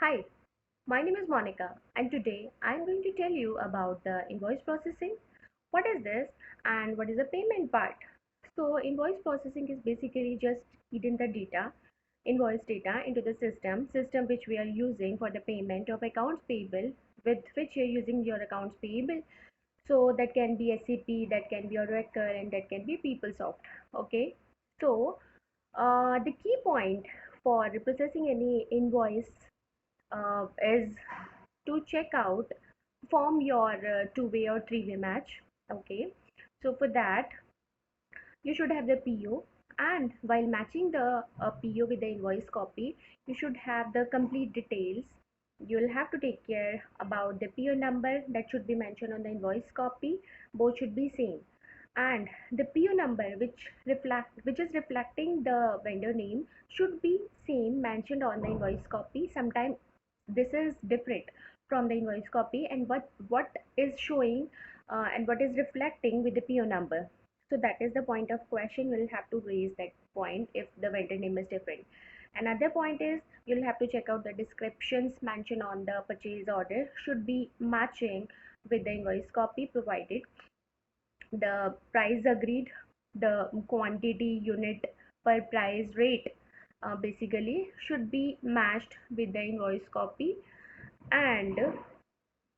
Hi, my name is Monica, and today I'm going to tell you about the invoice processing. What is this, and what is the payment part? So, invoice processing is basically just feeding the data, invoice data into the system which we are using for the payment of accounts payable, with which you're using your accounts payable. So, that can be SAP, that can be Oracle, and that can be PeopleSoft. Okay, so the key point for processing any invoice is to check out form your two-way or three-way match. Okay, so for that you should have the PO, and while matching the PO with the invoice copy, you should have the complete details. You'll have to take care about the PO number that should be mentioned on the invoice copy. Both should be same, and the PO number which is reflecting the vendor name should be same mentioned on the invoice copy. Sometimes this is different from the invoice copy, and what is showing and what is reflecting with the PO number. So that is the point of question. You'll have to raise that point if the vendor name is different. Another point is you'll have to check out the descriptions mentioned on the purchase order should be matching with the invoice copy provided. The price agreed, the quantity, unit per price, rate basically should be matched with the invoice copy, and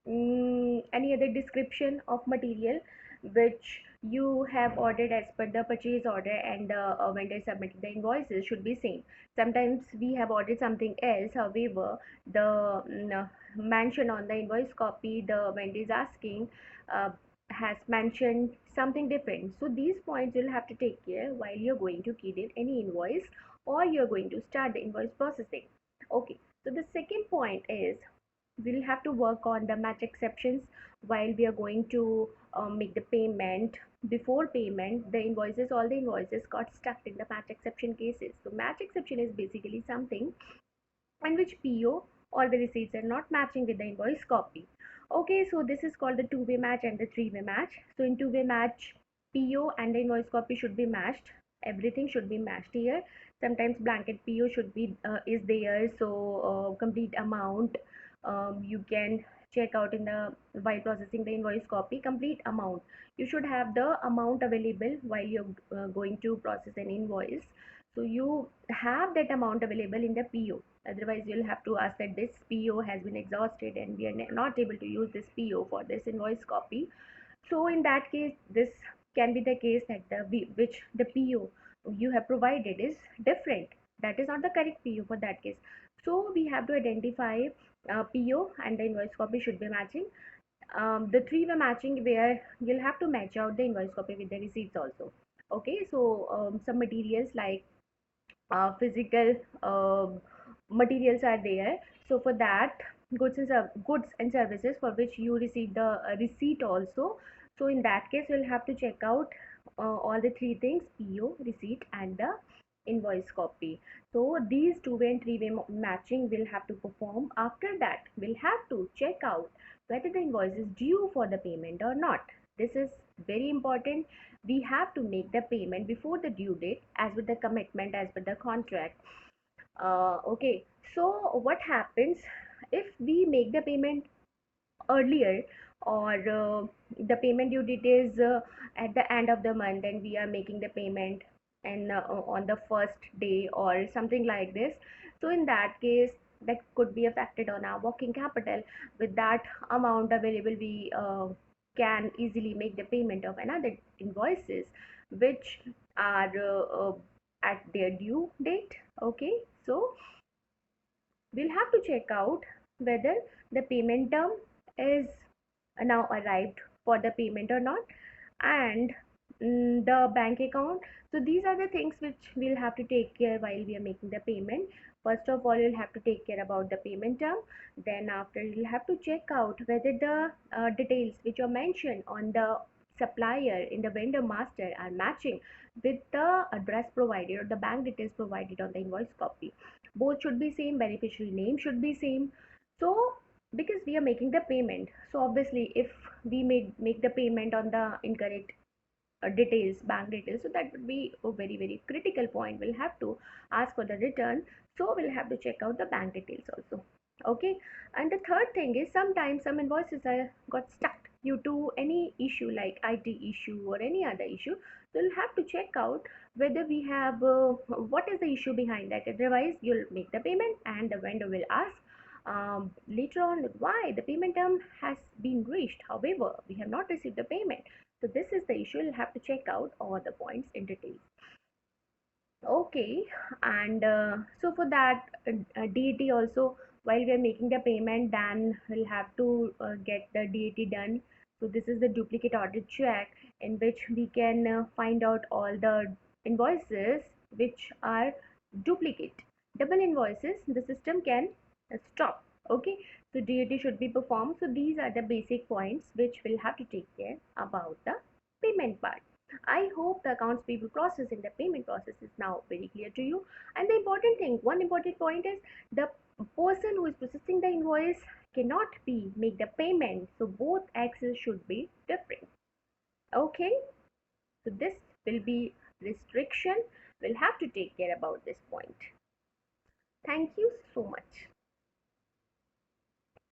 any other description of material which you have ordered as per the purchase order, and the vendor submitted the invoices should be same. Sometimes we have ordered something else, however the mention on the invoice copy the vendor is asking uh, has mentioned something different. So these points you'll have to take care while you're going to key in any invoice or you're going to start the invoice processing. Okay, so the second point is we'll have to work on the match exceptions while we are going to make the payment. Before payment, the invoices, all the invoices got stuck in the match exception cases. So match exception is basically something in which PO or the receipts are not matching with the invoice copy. Okay, so this is called the two-way match and the three-way match. So in two-way match, PO and the invoice copy should be matched. Everything should be matched here. Sometimes blanket PO should be is there, so complete amount you can check out in the while processing the invoice copy. Complete amount, you should have the amount available while you're going to process an invoice. So you have that amount available in the PO. Otherwise you'll have to ask that this PO has been exhausted and we are not able to use this PO for this invoice copy. So in that case, this can be the case that which the PO you have provided is different. That is not the correct PO for that case. So we have to identify PO and the invoice copy should be matching. The three-way matching where you'll have to match out the invoice copy with the receipts also. Okay, so some materials like physical materials are there. So for that, goods and services for which you receive the receipt also. So in that case you'll have to check out all the three things: PO, receipt, and the invoice copy. So these two-way and three-way matching will have to perform. After that we'll have to check out whether the invoice is due for the payment or not. This is very important. We have to make the payment before the due date as with the commitment, as per the contract. Okay, so what happens if we make the payment earlier, or the payment due date is at the end of the month and we are making the payment and on the first day or something like this? So in that case, that could be affected on our working capital. With that amount available, we can easily make the payment of another invoices which are at their due date. Okay, so we'll have to check out whether the payment term is now arrived for the payment or not, and the bank account. So these are the things which we'll have to take care while we are making the payment. First of all, you'll have to take care about the payment term. Then after, you'll have to check out whether the details which are mentioned on the supplier in the vendor master are matching with the address provided or the bank details provided on the invoice copy. Both should be same, beneficiary name should be same. So because we are making the payment, so obviously if we make the payment on the incorrect details, bank details, so that would be a very critical point. We'll have to ask for the return, so we'll have to check out the bank details also. Okay. And the third thing is sometimes some invoices are got stuck due to any issue like IT issue or any other issue. So you'll have to check out whether we have what is the issue behind that. Otherwise you'll make the payment and the vendor will ask later on why the payment term has been reached, however we have not received the payment. So this is the issue. You'll have to check out all the points in detail. Okay, and so for that DAT also, while we are making the payment, then we'll have to get the DAT done. So this is the duplicate audit check in which we can find out all the invoices which are duplicate. Double invoices, the system can stop. Okay, so DAT should be performed. So these are the basic points which we'll have to take care about the payment part. I hope the accounts payable process and the payment process is now very clear to you. And the important thing, one important point is the person who is processing the invoice cannot be make the payment. So both axes should be different. Okay. So this will be restriction. We'll have to take care about this point. Thank you so much.